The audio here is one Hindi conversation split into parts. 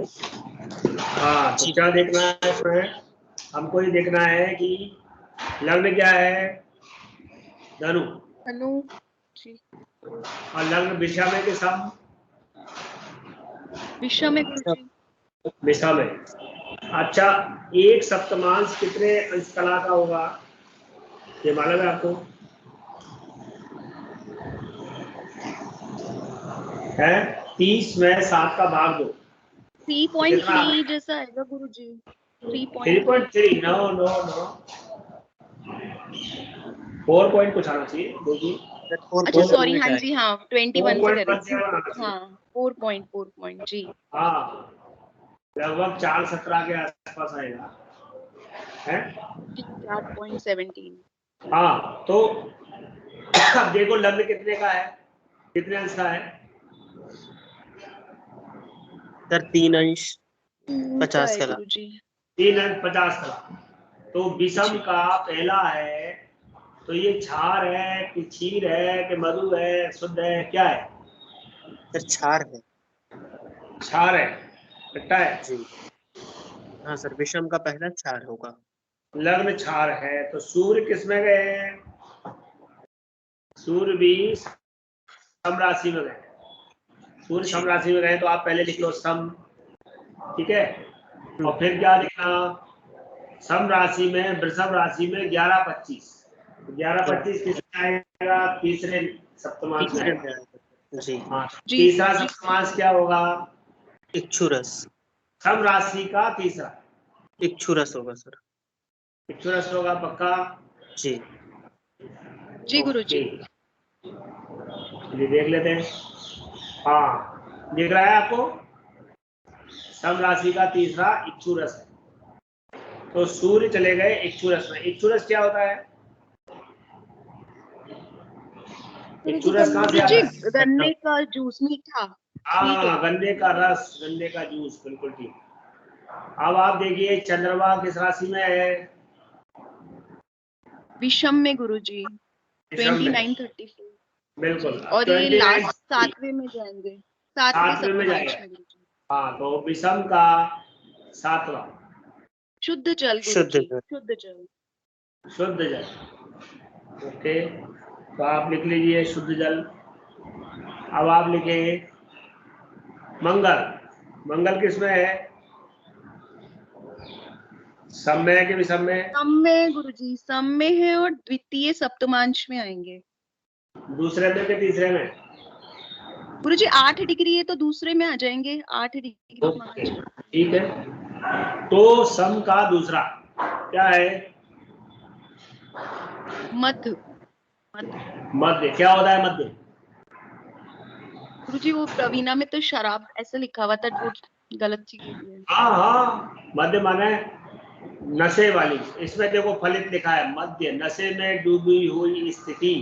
हाँ, तो क्या देखना है इसमें? हमको ये देखना है कि लग्न क्या है? धनु। धनु जी। और लग्न विषम है कि सम? विषम है गुरुजी। विषम है। अच्छा, एक सप्तमांश कितने अंश कला का होगा, ये मालूम है आपको? है 30 में 7 का भाग दो, 3.3 जैसा आएगा गुरुजी। 3.3। 3.3? नो नो नो, 4 पॉइंट कुछ आना चाहिए देखिए। अच्छा सॉरी, हाँ जी, हाँ 21 से करें। 4.17 हाँ 4 जी। हाँ, लगभग 4.17 के आसपास आएगा है। 4.17। हाँ, तो अब देखो लग्न कितने का है, कितने अंश का है? सर 3 अंश 50 का। गुरुजी 3 अंश 50 का। तो विषम का पहला है, तो ये क्षार है कि क्षीर है कि मधु है, शुद्ध है, क्या है? सर क्षार है। क्षार है, खट्टा है जी हाँ सर, विषम का पहला क्षार होगा। लग्न क्षार है। तो सूर्य किस में गए हैं? सूर्य भी सम राशि में गए। सूर्य सम राशि में गए तो आप पहले लिख लो सम, ठीक है। और फिर क्या लिखना? सम राशि में, वृषभ राशि में 11-25। 11-25 किसमें आएगा? तीसरे सप्तमांश में आएगा। जी हाँ, तीसरा सप्तमांश क्या होगा? इक्षुरस। सम राशि का तीसरा इक्षुरस होगा सर। इक्षुरस होगा, पक्का? जी जी गुरुजी। ये देख लेते हैं। हाँ, दिख रहा है आपको? सम राशि का तीसरा इक्षुरस है। तो सूर्य चले गए इक्षुरस में। इक्षुरस क्या होता है? इक्षुरस कहाँ से आता है? गन्ने का जूस, मीठा। हाँ, गन्ने का रस, गन्ने का जूस, बिल्कुल ठीक। अब आप देखिए चंद्रमा किस राशि में है? विषम में गुरुजी। 29-34 बिल्कुल। और ये लास्ट 7वें में जाएंगे, 7वें सप्तमांश में गुरुजी। हाँ, तो विषम का 7वां शुद्ध जल गुरुजी। शुद्ध जल। शुद्ध जल, ओके। तो आप लिख लीजिए शुद्ध जल। अब आप लिखेंगे मंगल। मंगल किस में है? सम में है कि विषम में? सम में गुरुजी, सम में है और द्वितीय सप्तमांश में आएंगे। दूसरे में कि तीसरे में? गुरुजी 8 डिग्री है तो दूसरे में आ जाएंगे। 8 डिग्री। ठीक है, तो सम का दूसरा क्या है? मध्य। मध्य क्या होता है? मध्य गुरुजी वो प्रवीणा में तो शराब ऐसा लिखा हुआ था, वो गलत चीज है। हाँ हाँ, मध्य माने नशे वाली। इसमें देखो फलित लिखा है मध्य, नशे में डूबी हुई स्थिति,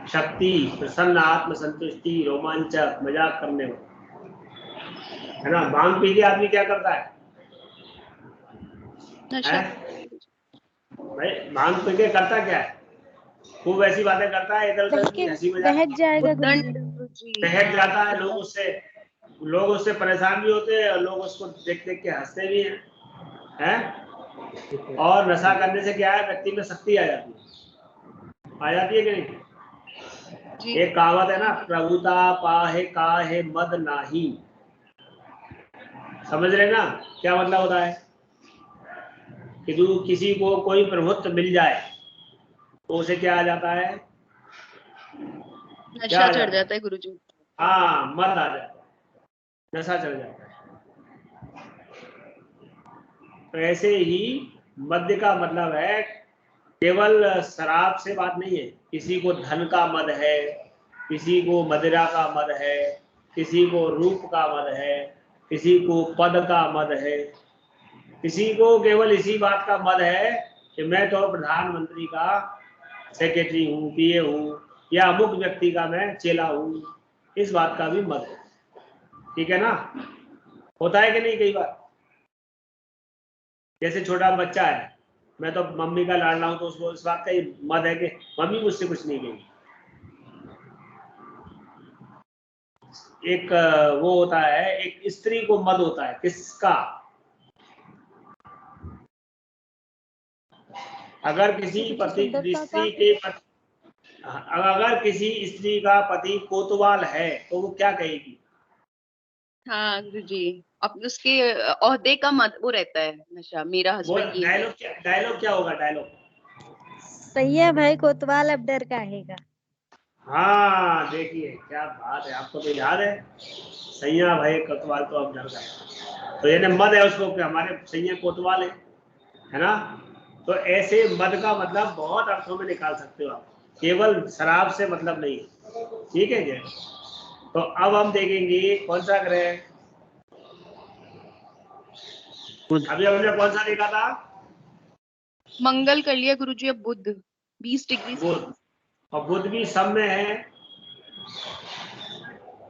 शक्ति, प्रसन्न आत्म संतुष्टि, रोमांचक, मजाक करने वाला, है ना। भांग पी के आदमी क्या करता है? नशा। भाई भांग पी के करता क्या है? खूब ऐसी बातें करता है, इधर उधर की हंसी मजाक, बहक जाएगा बहक जाता है। लोग उससे परेशान भी होते हैं और लोग उसको देख देख के हंसते भी हैं। और नशा करने से क्या है, व्यक्ति में शक्ति आ जाती है कि नहीं? एक कहावत है ना, प्रभुता पाहे काहे मद नाही। समझ रहे ना क्या मतलब होता है? कि जो किसी को कोई प्रभुत्व मिल जाए तो उसे क्या आ जाता है? नशा चढ़ जाता है गुरुजी। हाँ, मद आ जाता है, नशा चढ़ जाता है। तो ऐसे ही मद्य का मतलब है केवल शराब से बात नहीं है। किसी को धन का मद है, किसी को मदिरा का मद है, किसी को रूप का मद है, किसी को पद का मद है, किसी को केवल इसी बात का मद है कि मैं तो प्रधानमंत्री का सेक्रेटरी हूँ, पीए हूँ, या अमुक व्यक्ति का मैं चेला हूँ। इस बात का भी मद है, ठीक है ना। होता है कि नहीं? कई बार जैसे छोटा बच्चा है, मैं तो मम्मी का लाडला हूं, तो उसको इस बात का ही मद है कि मम्मी मुझसे कुछ नहीं कहेगी। एक वो होता है, एक स्त्री को मद होता है, किसका? अगर किसी पति स्त्री के अगर किसी स्त्री का पति कोतवाल है तो वो क्या कहेगी? हाँ गुरुजी, अब उसके ओहदे का मत वो रहता है नशा, मेरा वो हस्बैंड ये है। डायलॉग क्या होगा? डायलॉग सही है भाई, कोतवाल अब डर काहेगा। हाँ, देखिए क्या बात है, आपको तो याद है। सैया भाई कोतवाल तो अब डर गए, तो ये मद है उसको कि हमारे सैया कोतवाल है ना। तो ऐसे मद का मतलब बहुत अर्थों में निकाल सकते हो आप, केवल शराब से मतलब नहीं है। ठीक है जी। तो अब हम देखेंगे कौन सा ग्रह, अभी हमने कौन सा देखा था? मंगल कर लिया गुरुजी, अब बुध 20 डिग्री से। बुध, और बुध भी सब में है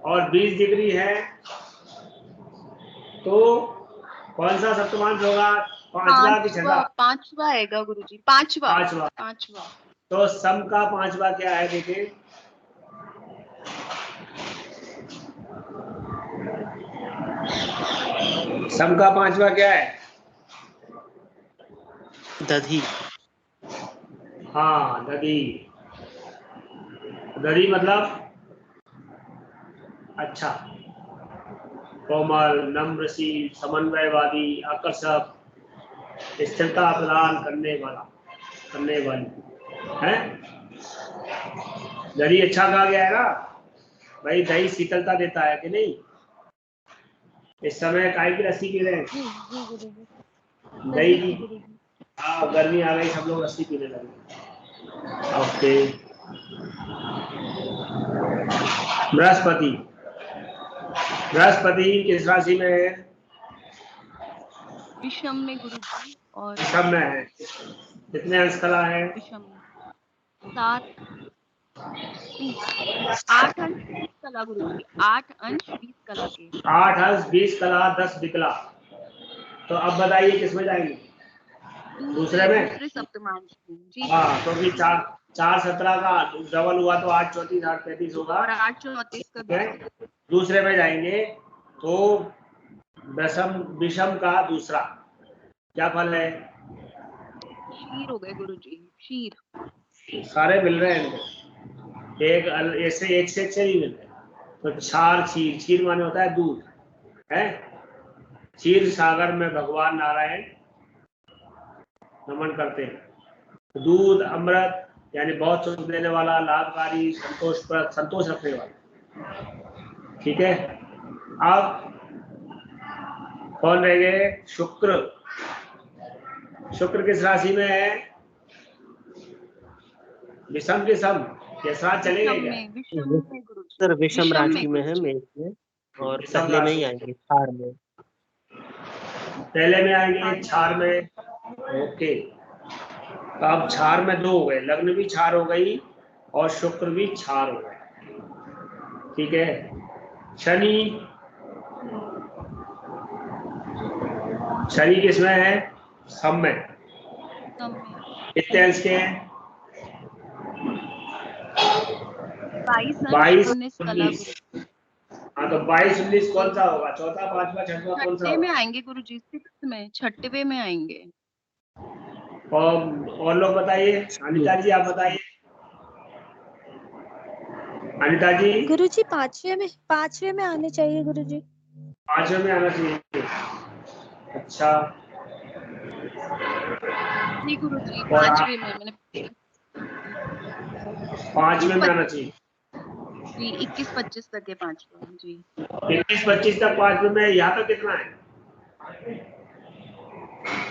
और 20 डिग्री है, तो कौन सा सप्तमांश होगा? पांचवा कि छठा? पांचवा आएगा गुरुजी, पांचवा। पांचवा। तो सम का पांचवा क्या है? देखिए, सम का पांचवा क्या है? दधी। हाँ, दधी। दधी मतलब अच्छा, कोमल, नम्रशील, समन्वयवादी, आकर्षक, स्थिरता प्रदान करने वाली है। दही अच्छा कहा गया है ना भाई, दही शीतलता देता है कि नहीं? इस समय काय की लस्सी पी रहे हैं? जी जी गुरुजी, दही दही की। की गुरुजी। हाँ, गर्मी आ गई, सब लोग लस्सी पीने लगे। ओके। बृहस्पति, बृहस्पति किस राशि में है? विषम में गुरुजी, और सब में है। कितने अंश कला है? विषम में 7 नहीं 8 अंश 20 कला गुरुजी, 8 अंश 20 कला के। 8 अंश 20 कला 10 विकला। तो अब बताइए किसमें जाएंगे? दूसरे में? दूसरे सप्तमांश में जी। हाँ, क्योंकि 4 4 17 का डबल हुआ तो 8 34 8 35 होगा। और 8 34 का दूसरा। दूसरे में जाएंगे तो विषम का दूसरा क्या फल है? शीर हो गए गुरुजी, शीर। सारे मिल रहे हैं इनको, एक ऐसे एक से नहीं मिल रहे। तो क्षार क्षीर, क्षीर माने होता है दूध है। क्षीर सागर में भगवान नारायण नमन करते हैं। दूध अमृत यानी बहुत सुख देने वाला, लाभकारी, संतोष रखने वाला। ठीक है। अब कौन रह गए? शुक्र। शुक्र किस राशि में है? विषम के सम के साथ चलेंगे क्या? विषम में गुरुजी, सर विषम राशि में है, गुरुजी। मेष में, और विषम पहले में राशि ही आएंगे क्षार में। पहले में आएंगे क्षार में। ओके, तो अब क्षार में 2 हो गए, लग्न भी क्षार हो गई और शुक्र भी क्षार हो गए। ठीक है। शनि, शनि किसमें है? सम में। कितने अंश के हैं? 22 19 कला 22 19। हाँ, तो 22 19 कौन सा होगा? चौथा, पांचवा, छठवा कौन सा छठे में होगा? आएंगे गुरुजी, 6 में, छठवे में आएंगे। और लोग बताइए। अनिता जी आप बताइए। अनिता जी। गुरुजी पांचवे में आने चाहिए गुरुजी। 5वें में आना चाहिए। अच्छा, जी गुरुजी, और 5वें में मैंने 5वें में आना चाहिए। जी 21 25 तक है 5वां जी। 21 25 तक 5वें में। यहाँ तक कितना है?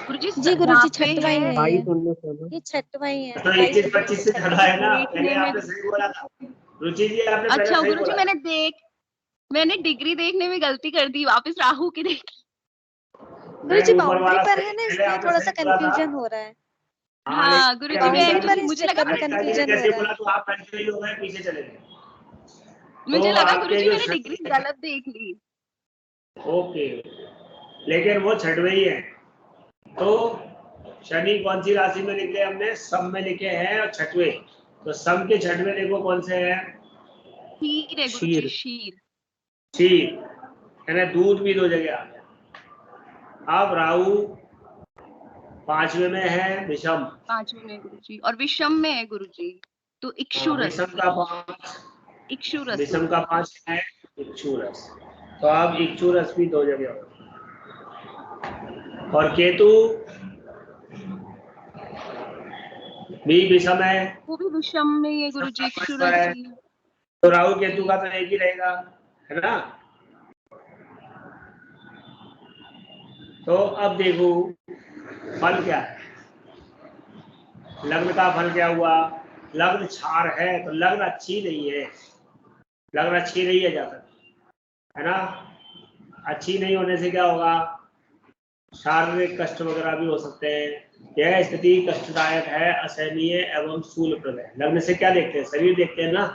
गुरुजी जी गुरुजी, यहाँ पे छठवा ही है। है 22 19 ये छठवा ही है। तो 21 25 से ज्यादा है ना। पहले आपने सही बोला था रुचि जी, आपने पहले अच्छा सही गुरुजी, बोला। मैंने डिग्री देखने में गलती कर दी, वापस राहु की देख। गुरुजी ऊपर बाउंड्री वाला पर है ना, पहले इसलिए आपने थोड़ा सही सा बोला था। कंफ्यूजन हो रहा है। हाँ गुरुजी, बाउंड्री पर मैं इस मुझे चक्कर में लगा कंफ्यूजन हो जैसे रहा है। बोला तो आप कंफ्यूज हो गए, पीछे चले गए। मुझे लगा आपके गुरुजी जो मैंने डिग्री गलत देख ली। ओके, लेकिन वो छठवें ही है। तो शनि कौन सी राशि में लिखे? हमने सम में लिखे हैं और छठवें। तो सम के छठवें देखो कौन से हैं? शीर है गुरुजी, शीर। शीर। क्षीर, यानी दूध भी 2 जगह आ गया। अब राहु 5वें में है, विषम 5वें में गुरुजी, और विषम में है गुरुजी, तो इक्षुरस, विषम का 5, इक्षुरस विषम का 5 है इक्षुरस, तो अब इक्षुरस भी 2 जगह होगा। और केतु भी विषम है, वो भी विषम में ही है गुरुजी, इक्षुरस है, ही। तो राहु केतु का तो एक ही रहेगा, है ना। तो अब देखो फल क्या है, लग्न का फल क्या हुआ, लग्न क्षार है, तो लग्न अच्छी नहीं है, लग्न अच्छी नहीं है जातक, है ना। अच्छी नहीं होने से क्या होगा, शारीरिक कष्ट वगैरह भी हो सकते हैं। यह स्थिति कष्टदायक है, असहनीय एवं शूलप्रद है। लग्न से क्या देखते हैं, शरीर देखते हैं ना,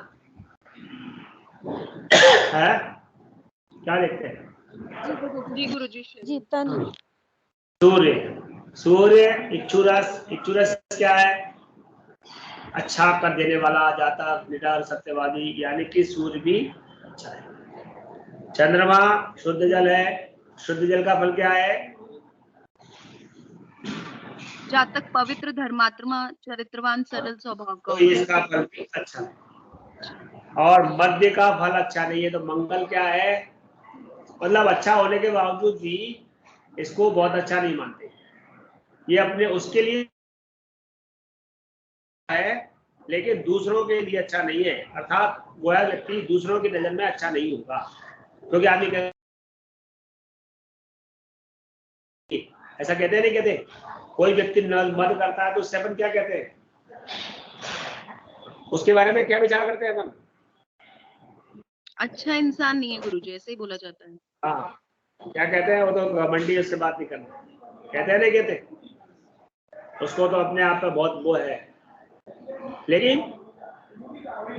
है क्या देखते हैं, जी गुरुजी, जी तन। सूर्य, सूर्य इक्षुरस, इक्षुरस क्या है, अच्छा कर देने वाला, जातक निडर सत्यवादी, यानी कि सूर्य भी अच्छा है। चंद्रमा शुद्ध जल है, शुद्ध जल का फल क्या है, जातक पवित्र, धर्मात्मा, चरित्रवान, सरल स्वभाव का तो होगा। इसका फल भी अच्छा है। और मध्य का फल अच्छा नहीं है, तो मंगल क्या है, मतलब अच्छा होने के बावजूद भी इसको बहुत अच्छा नहीं मानते, ये अपने उसके लिए है लेकिन दूसरों के लिए अच्छा नहीं है, अर्थात वह व्यक्ति दूसरों की नजर में अच्छा नहीं होगा, क्योंकि आदमी कहते ऐसा कहते हैं, नहीं कहते, कोई व्यक्ति मद करता है तो उससे अपन क्या कहते हैं, उसके बारे में क्या विचार करते हैं अपन, अच्छा इंसान नहीं है गुरुजी, ऐसे ही बोला जाता है। हाँ क्या कहते हैं, वो तो घमंडी, उससे बात नहीं करना, कहते हैं नहीं कहते, उसको तो अपने आप पे बहुत वो है, लेकिन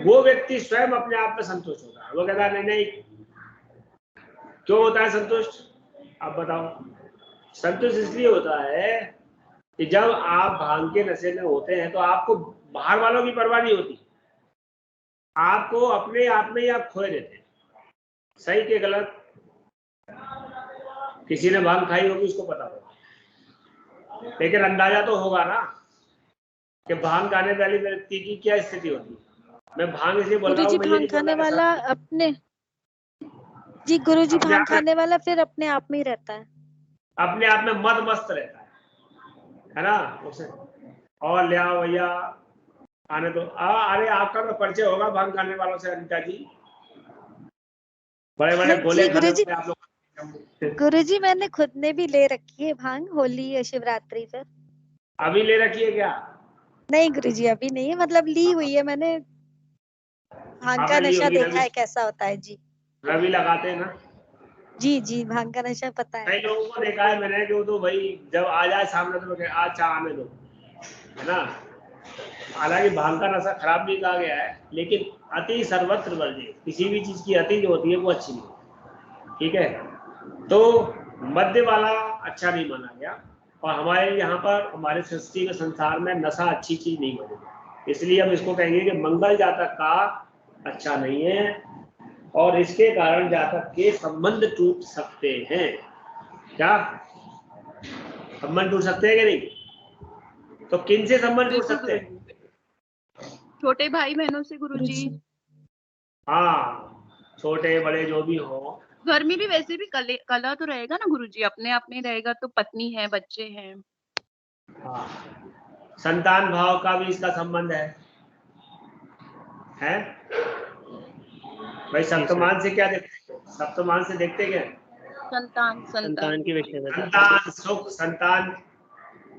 वो व्यक्ति स्वयं अपने आप पे संतुष्ट होता है, वो कहता है नहीं नहीं, क्यों होता है संतुष्ट, आप बताओ। संतुष्ट इसलिए होता है कि जब आप भांग के नशे में होते हैं तो आपको बाहर वालों की परवाह नहीं होती, आपको अपने आप में ही आप खोए रहते हैं, सही के गलत, किसी ने भांग खाई होगी उसको पता होगा, लेकिन अंदाजा तो होगा ना कि भांग खाने वाली व्यक्ति की क्या स्थिति होती है। मैं भांग इसलिए बोल रहा गुरुजी हूँ, मैं ये भांग नहीं बोल खाने रहा वाला अपने, जी गुरुजी अपने भांग आप में, खाने वाला फिर अपने आप में ही रहता है। अपने आप में मद मस्त रहता है ना उसे, और ले आओ भैया आने दो, अरे आपका तो परिचय होगा भांग खाने वालों से अनिता जी, बड़े बड़े गोले जी खाने गुरुजी, वाले आप लोग। गुरुजी मैंने खुद ने भी ले रखी है भांग, होली या शिवरात्रि पर। अभी ले रखी है क्या, नहीं गुरुजी अभी नहीं है, मतलब ली हुई है मैंने, भांग का आपने ली नशा होगी, देखा है कैसा होता है। जी रवि लगाते हैं ना, जी जी भांग का नशा पता है। कई लोगों को देखा है मैंने, जो तो भाई जब आ जाए सामने तो अच्छा आने दो, है ना। हालांकि भांग का नशा खराब नहीं कहा गया है, लेकिन अति सर्वत्र वर्ज्य, किसी भी चीज की अति जो होती है वो अच्छी नहीं, ठीक है। तो मध्य वाला अच्छा नहीं माना गया, और हमारे यहाँ पर हमारे सृष्टि के संसार में नशा अच्छी चीज नहीं बनेगी, इसलिए हम इसको कहेंगे कि मंगल जातक का अच्छा नहीं है, और इसके कारण जातक के संबंध टूट सकते हैं। क्या संबंध टूट सकते हैं कि नहीं, तो किन से संबंध टूट बिल्कुल सकते हैं, गुरुजी, छोटे भाई बहनों से गुरुजी, हाँ छोटे बड़े जो भी हो, घर में भी वैसे भी कला तो रहेगा ना गुरुजी, अपने आप में रहेगा तो पत्नी है, बच्चे हैं। हाँ संतान भाव का भी इसका संबंध है भाई। सप्तमान से क्या देखते हैं, सप्तमान से देखते क्या, संतान, संतान के विषय में था। संतान सुख,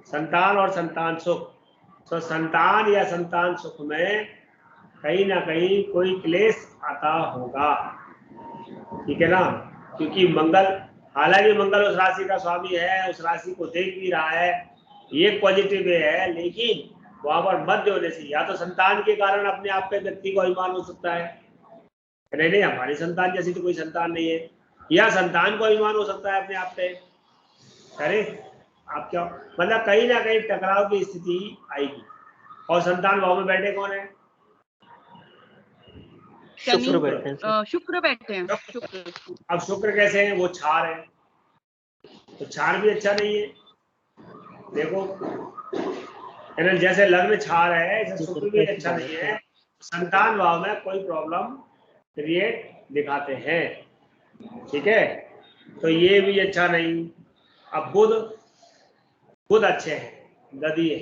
संतान और संतान सुख, तो संतान या संतान सुख में कहीं ना कहीं कोई क्लेश आता होगा, ठीक है ना, क्योंकि मंगल, हालांकि मंगल उस राशि का स्वामी है, उस राशि को देख भी रहा है, ये पॉजिटिव है, लेकिन वहां पर मध्य होने से या तो संतान के कारण अपने आप पे व्यक्ति को अभिमान हो सकता है, नहीं नहीं हमारी संतान जैसी तो कोई संतान नहीं है, या संतान को अभिमान हो सकता है अपने आप पे, अरे आप क्या, मतलब कहीं ना कहीं टकराव की स्थिति आएगी। और संतान भाव में बैठे कौन है, शुक्र बैठे हैं सर। शुक्र बैठे हैं, शुक्र। अब शुक्र कैसे है, वो क्षार है, तो क्षार भी अच्छा नहीं है। देखो जैसे लग्न क्षार है, ऐसे शुक्र भी अच्छा नहीं है। संतान भाव में कोई प्रॉब्लम क्रिएट दिखाते हैं, ठीक है, तो ये भी अच्छा नहीं। अब बुध अच्छे हैं, दधी है।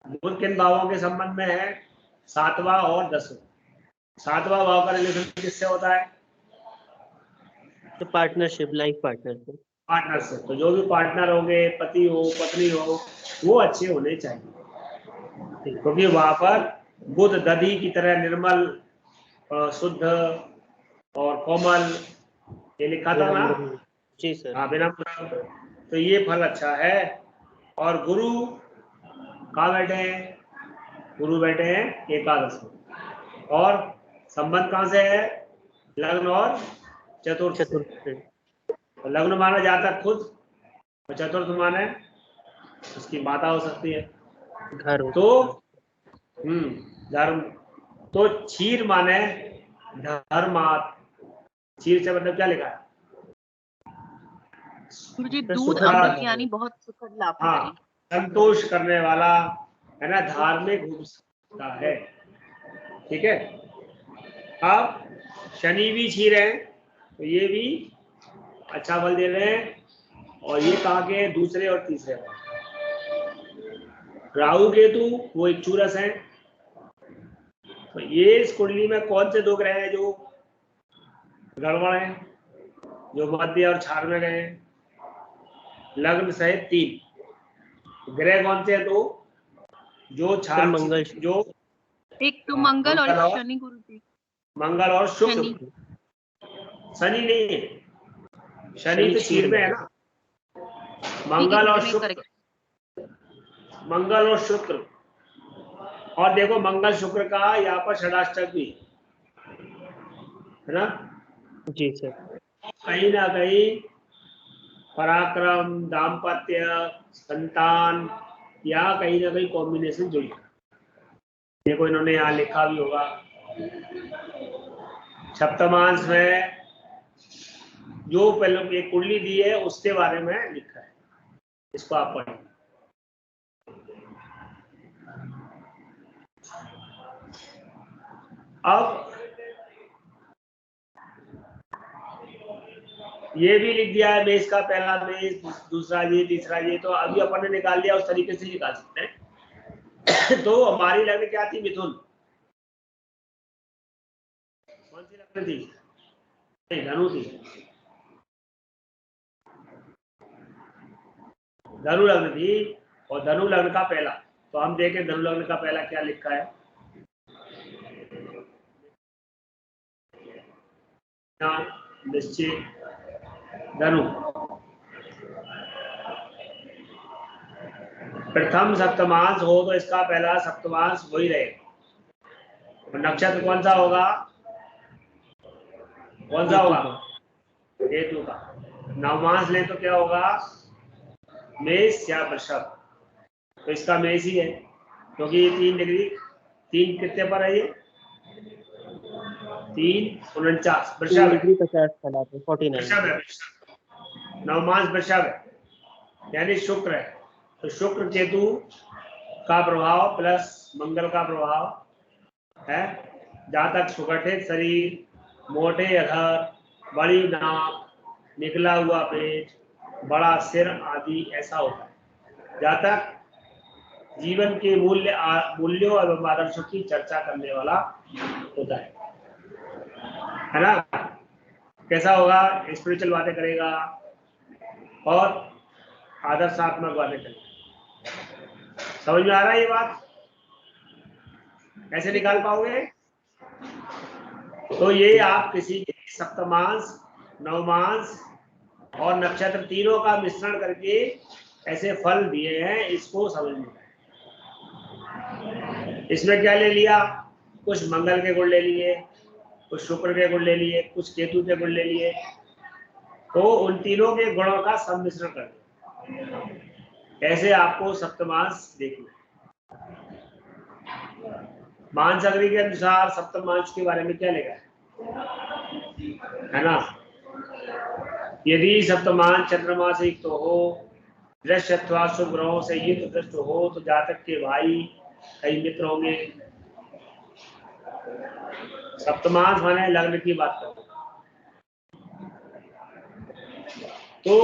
बुध किन भावों के संबंध में है, 7वां और 10वां। 7वां भाव का रिलेशन किससे होता है, तो पार्टनरशिप, लाइफ पार्टनरशिप, पार्टनर से। तो जो भी पार्टनर होंगे, पति हो पत्नी हो, वो अच्छे होने चाहिए, क्योंकि वहां पर बुध दधी की तरह निर्मल, शुद्ध और कोमल, ये लिखा था ना। जी सर। हाँ, विनम्र, तो ये फल अच्छा है। और गुरु कहाँ बैठे हैं, गुरु बैठे हैं एकादश में, और संबंध कहाँ से है, लग्न और चतुर्थ से। तो लग्न माना जातक खुद, और चतुर्थ माने उसकी माता हो सकती है, घर। तो धर्म। तो क्षीर माने धर्मात, क्षीर से मतलब क्या लिखा है, गुरुजी दूध सुखद, अमृत यानी बहुत सुखद लाभकारी। हाँ, संतोष करने वाला है ना, धार्मिक होता है, ठीक है। अब शनि भी क्षीर है, तो ये भी अच्छा फल दे रहे हैं। और ये कहाँ के, दूसरे और तीसरे भाव। राहु केतु वो एक चूरस है। तो ये इस कुंडली में कौन से 2 ग्रह हैं जो गड़बड़ है, जो मध्य और क्षार में गए, लग्न सहित 3 ग्रह कौन से हैं, तो जो क्षार, मंगल, जो एक तो मंगल और शनि गुरुजी, मंगल और शुक्र। शनि नहीं है, शनि तो क्षीर में है ना। मंगल और शुक्र, मंगल और शुक्र। और देखो मंगल शुक्र का यहाँ पर षडाष्टक भी है ना। जी सर। कहीं ना कहीं पराक्रम, दाम्पत्य, संतान, या कहीं ना कहीं कॉम्बिनेशन जुड़ी। देखो इन्होंने यहाँ लिखा भी होगा, सप्तमांश में जो पहले एक कुंडली दी है उसके बारे में लिखा है, इसको आप पढ़ें। अब ये भी लिख दिया है, मेष का पहला मेष, दूसरा ये, तीसरा ये, तो अभी अपन ने निकाल दिया, उस तरीके से निकाल सकते हैं। तो हमारी लग्न क्या थी, मिथुन। कौन सी लग्न थी, नहीं धनु थी, धनु लग्न थी। और धनु लग्न का पहला, तो हम देखें धनु लग्न का पहला क्या लिखा है, निश्चित धनु। प्रथम सप्तमांश हो तो इसका पहला सप्तमांश वही रहेगा। और नक्षत्र कौन सा होगा, कौन सा होगा, केतु का। नवमांश ले तो क्या होगा, मेष या वृषभ। तो इसका मेष ही है, क्योंकि ये 3 डिग्री 3 कितने पर है, ये 349 वृषभ है, 49 है। नवमांश वृषभ है, यानी शुक्र है। तो शुक्र केतु का प्रभाव प्लस मंगल का प्रभाव है। जहां तक सुगठित शरीर, मोटे अधर, बड़ी नाक, निकला हुआ पेट, बड़ा सिर आदि ऐसा होता है। जहां तक जीवन के मूल्यों एवं आदर्शों की चर्चा करने वाला होता है ना। कैसा होगा, स्पिरिचुअल बातें करेगा और आदर्शात्मक बातें करेगा। समझ में आ रहा है ये बात, कैसे निकाल पाओगे। तो ये आप किसी के सप्तमांश, नवमांश और नक्षत्र तीनों का मिश्रण करके ऐसे फल दिए हैं, इसको समझना है। इसमें क्या ले लिया, कुछ मंगल के गुण ले लिए, कुछ शुक्र के गुण ले लिए, कुछ केतु के गुण ले लिए, तो उन तीनों के गुणों का सम्मिश्रण कर दिया। ऐसे आपको सप्तमांश देखना है। मानसागरी के अनुसार सप्तमांश के बारे में क्या लिखा है ना? यदि सप्तमांश चंद्रमा से युक्त हो, दृश्य अथवा शुभ ग्रहों से युक्त दृष्ट हो, तो जातक के भाई कई मित्र होंगे। सप्तमांश माने लग्न की बात करो। तो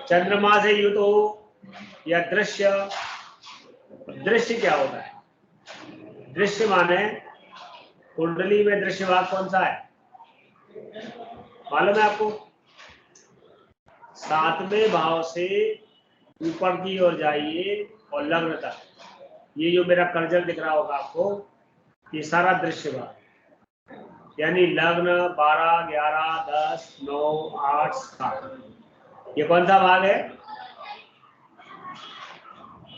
चंद्रमा से युक्त हो या दृश्य, दृश्य क्या होता है? दृश्य माने कुंडली में दृश्य भाग कौन सा है मालूम है आपको? 7वें भाव से ऊपर की ओर जाइए और लग्न तक, ये जो मेरा कर्जर दिख रहा होगा आपको, ये सारा दृश्य भाग, यानी लग्न 12, 11, 10, 9, 8, 7, ये कौन सा भाग है?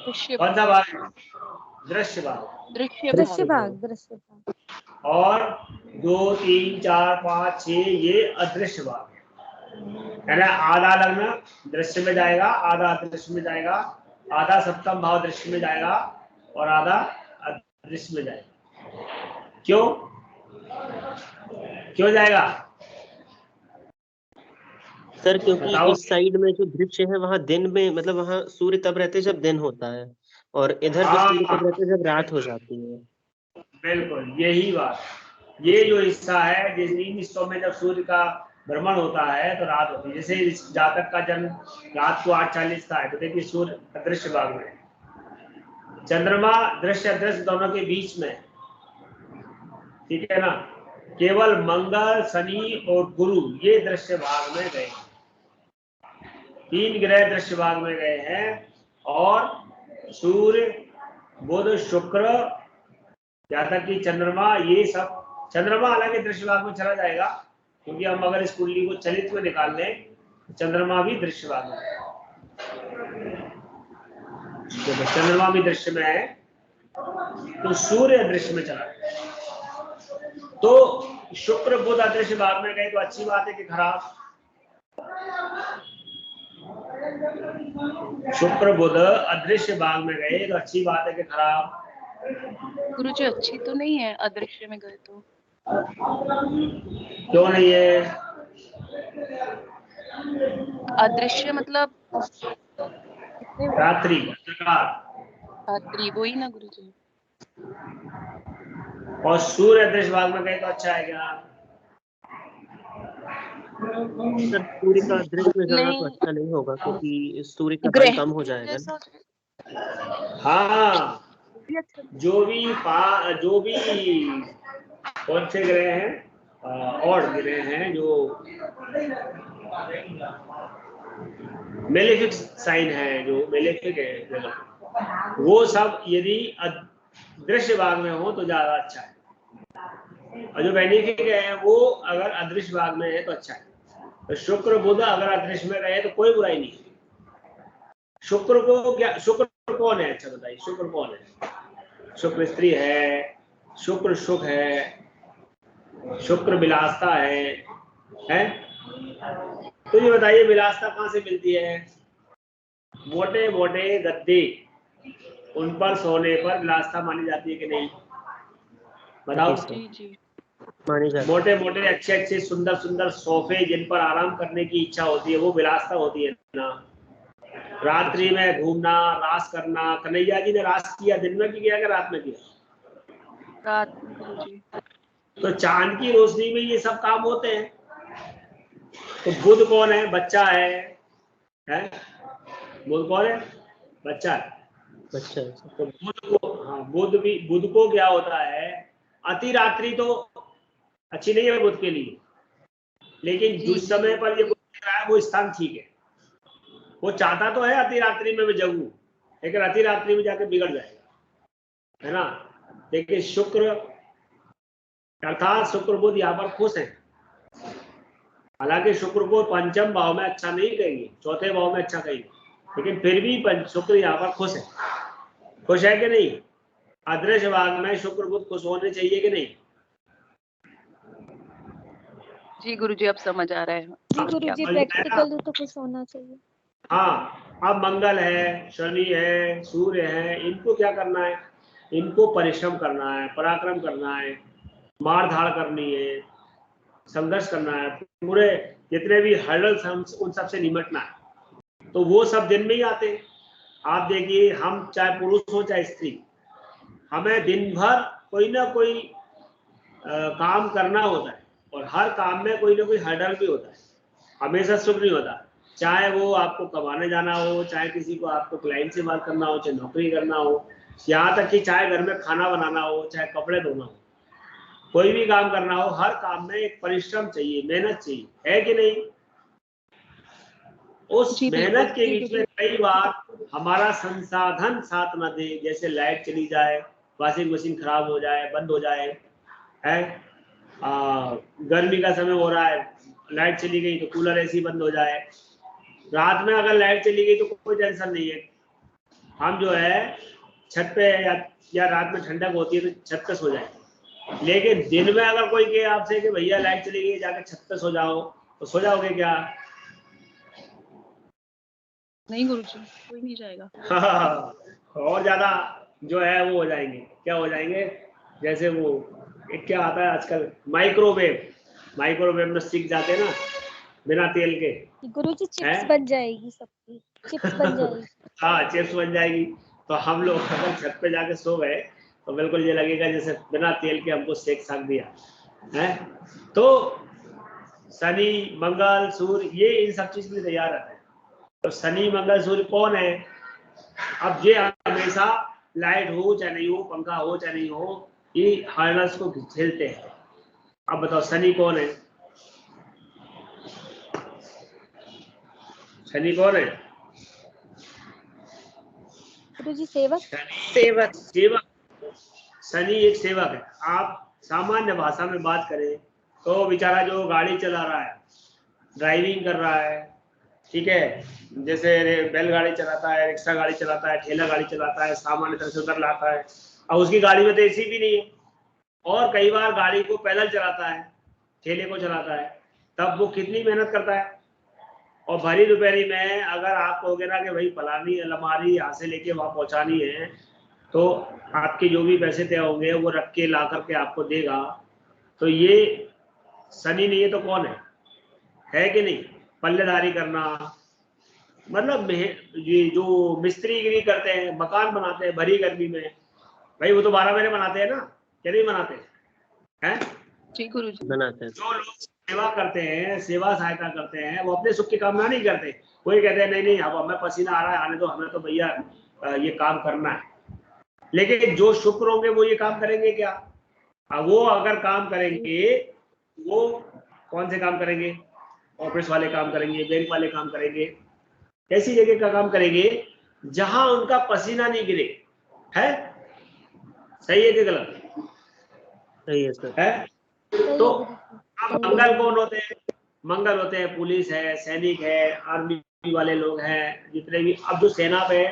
कौन सा भाग है? दृश्य भाग। दृश्य भाग। और 2, 3, 4, 5, 6 ये अदृश्य भाग है ना? आधा लग्न दृश्य में जाएगा, आधा अदृश्य में जाएगा, आधा सप्तम भाव दृश्य में जाएगा और आधा अदृश्य में जाएगा। क्यों जाएगा सर? क्योंकि इस साइड में जो दृश्य है वहाँ दिन में, मतलब वहाँ सूर्य तब रहते जब दिन होता है, और इधर जो सूर्य तब रहते जब रात हो जाती है। बिल्कुल यही बात। ये जो हिस्सा है, जिस इन हिस्सों में जब सूर्य का भ्रमण होता है तो रात होती है। जैसे इस जातक का जन्म रात को 8:40 का है, तो देखिए सूर्य अदृश्य भाग में, चंद्रमा दृश्य अदृश्य दोनों के बीच में, ठीक है ना? केवल मंगल, शनि और गुरु ये दृश्य भाग में गए, 3 ग्रह दृश्य भाग में गए हैं। और सूर्य, बुध, शुक्र, जातक की चंद्रमा, ये सब, चंद्रमा हालांकि दृश्य भाग में चला जाएगा, क्योंकि हम अगर इस कुंडली को चलित में निकाल लें तो चंद्रमा भी दृश्य भाग में है। जब चंद्रमा भी दृश्य में है तो सूर्य दृश्य में चला गया। तो शुक्र बुध अदृश्य भाग में गए तो अच्छी बात है कि खराब? शुक्र बुध अदृश्य भाग में गए तो अच्छी बात है कि खराब? गुरुजी अच्छी तो नहीं है, अदृश्य में गए तो। क्यों नहीं है? अदृश्य मतलब रात्रि, रात्रि, वही ना गुरुजी। और सूर्य अदृश्य भाग में गए तो अच्छा है क्या? सर सूर्य का दृश्य में जाना तो अच्छा नहीं होगा, क्योंकि सूर्य का बल कम हो जाएगा ना। हाँ, जो भी कौन से ग्रह हैं, और ग्रह हैं जो मेलेफिक साइन है, जो मेलेफिक है, वो सब यदि दृश्य भाग में हो तो ज्यादा अच्छा है, और जो बेनिफिक है वो अगर अदृश्य भाग में है तो अच्छा है। तो शुक्र बुध अगर अदृश्य में रहे तो कोई बुराई नहीं है। शुक्र को क्या, शुक्र कौन है? अच्छा बताइए, शुक्र कौन है? शुक्र स्त्री है, शुक्र सुख है, शुक्र विलासता है? तो ये बताइए विलासता कहाँ से मिलती है? मोटे मोटे गद्दे, उन पर सोने पर विलासता मानी जाती है कि नहीं? बताओ। मोटे मोटे अच्छे अच्छे सुंदर सुंदर सोफे जिन पर आराम करने की इच्छा होती है, वो विलासता होती है ना। रात्रि में घूमना, रास करना, कन्हैया जी ने रास किया दिन में किया कि रात में किया? रात में गुरुजी। तो चांद की रोशनी में ये सब काम होते हैं। तो बुध कौन है? बच्चा है? बुध कौन है? बच्चा है। तो बुध को, हाँ, बुध को क्या होता है, अति रात्रि तो अच्छी नहीं है बुध के लिए, लेकिन जिस समय पर ये बुध दिख रहा है वो स्थान ठीक है। वो चाहता तो है अति रात्रि में मैं जगूं, लेकिन अति रात्रि में जाके बिगड़ जाएगा, है ना? देखिए शुक्र अर्थात शुक्र बुध यहाँ पर खुश है। हालांकि शुक्र को पंचम भाव में अच्छा नहीं कहेंगे, चौथे भाव में अच्छा कहेंगे, लेकिन फिर भी शुक्र यहाँ पर खुश है। खुश है कि नहीं? अदृश्य भाग में शुक्र बुध खुश होने चाहिए कि नहीं? जी गुरुजी, अब समझ आ रहा है। जी गुरुजी, प्रैक्टिकल तो खुश होना चाहिए। हाँ, अब मंगल है, शनि है, सूर्य है, इनको क्या करना है? इनको परिश्रम करना है, पराक्रम करना है, मार धाड़ करनी है, संघर्ष करना है, पूरे जितने भी हर्डल्स हम उन सब से निपटना है। तो वो सब दिन में ही आते हैं। आप देखिए, हम चाहे पुरुष हो चाहे स्त्री, हमें दिन भर कोई ना कोई काम करना होता है, और हर काम में कोई ना कोई हर्डल भी होता है। हमेशा सुख नहीं होता, चाहे वो आपको कमाने जाना हो, चाहे किसी को आपको क्लाइंट से बात करना हो, चाहे नौकरी करना हो, यहाँ तक कि चाहे घर में खाना बनाना हो, चाहे कपड़े धोना हो, कोई भी काम करना हो, हर काम में एक परिश्रम चाहिए, मेहनत चाहिए, है कि नहीं? उस मेहनत के बीच में कई बार हमारा संसाधन साथ न दे, जैसे लाइट चली जाए, वॉशिंग मशीन खराब हो जाए, बंद हो जाए, है गर्मी का समय हो रहा है, लाइट चली गई तो कूलर एसी बंद हो जाए। रात में अगर लाइट चली गई तो कोई टेंशन नहीं है, हम जो है छत पे या रात में ठंडक होती है तो छत पे सो जाए। लेकिन दिन में अगर कोई कहे आपसे कि भैया लाइट चली गई, जाकर छत पे सो जाओ, तो सो जाओगे क्या? नहीं गुरुजी, कोई नहीं जाएगा। और ज्यादा जो है वो हो जाएंगे, क्या हो जाएंगे, जैसे वो एक क्या आता है आजकल, माइक्रोवेव में सीख जाते हैं ना, बिना तेल के। गुरुजी चिप्स बन जाएगी सबकी, चिप्स बन जाएगी। हाँ, चिप्स बन जाएगी। तो हम लोग अगर छत पे जाके सो गए तो बिल्कुल ये लगेगा जैसे बिना तेल के हमको सेक दिया है। तो शनि मंगल सूर्य ये इन सब चीज के लिए तैयार रहते हैं। तो शनि मंगल सूर्य कौन है? अब ये हमेशा लाइट हो चाहे नहीं हो, पंखा हो चाहे नहीं हो, ये हार्नेस को झेलते हैं। अब बताओ शनि कौन है? शनि कौन है? गुरुजी सेवक। सेवक। शनि एक सेवक है। आप सामान्य भाषा में बात करें तो बेचारा जो गाड़ी चला रहा है, ड्राइविंग कर रहा है, ठीक है, जैसे बैलगाड़ी चलाता है, रिक्शा गाड़ी चलाता है, ठेला गाड़ी चलाता है, सामान्य तरह से उधर लाता है, और उसकी गाड़ी में तो एसी भी नहीं है, और कई बार गाड़ी को पैदल चलाता है, ठेले को चलाता है, तब वो कितनी मेहनत करता है। और भरी दोपहरी में अगर आप कहोगे ना कि भाई फलानी अलमारी यहाँ से लेके वहां पहुंचानी है, तो आपके जो भी पैसे तय होंगे वो रख के ला करके आपको देगा। तो ये शनि नहीं है तो कौन है कि नहीं? पल्लेदारी करना, मतलब ये जो मिस्त्रीगिरी करते हैं, मकान बनाते हैं भरी गर्मी में, भाई वो तो 12 महीने बनाते हैं ना, क्या नहीं बनाते हैं? जी गुरुजी बनाते हैं। जो लोग सेवा करते हैं, सेवा सहायता करते हैं, वो अपने सुख की कामना नहीं करते। कोई कहते हैं नहीं नहीं, अब हमें पसीना आ रहा है, आने दो, हमें तो भैया ये काम करना है। लेकिन जो शुक्र होंगे वो ये काम करेंगे क्या? वो अगर काम करेंगे, वो कौन से काम करेंगे? ऑफिस वाले काम करेंगे, बैंक वाले काम करेंगे, ऐसी जगह का काम करेंगे जहां उनका पसीना नहीं गिरे। है सही है कि गलत? सही है सर। है। तो अब मंगल कौन होते हैं? मंगल होते हैं पुलिस है, सैनिक है, आर्मी वाले लोग हैं, जितने भी अब जो सेना पे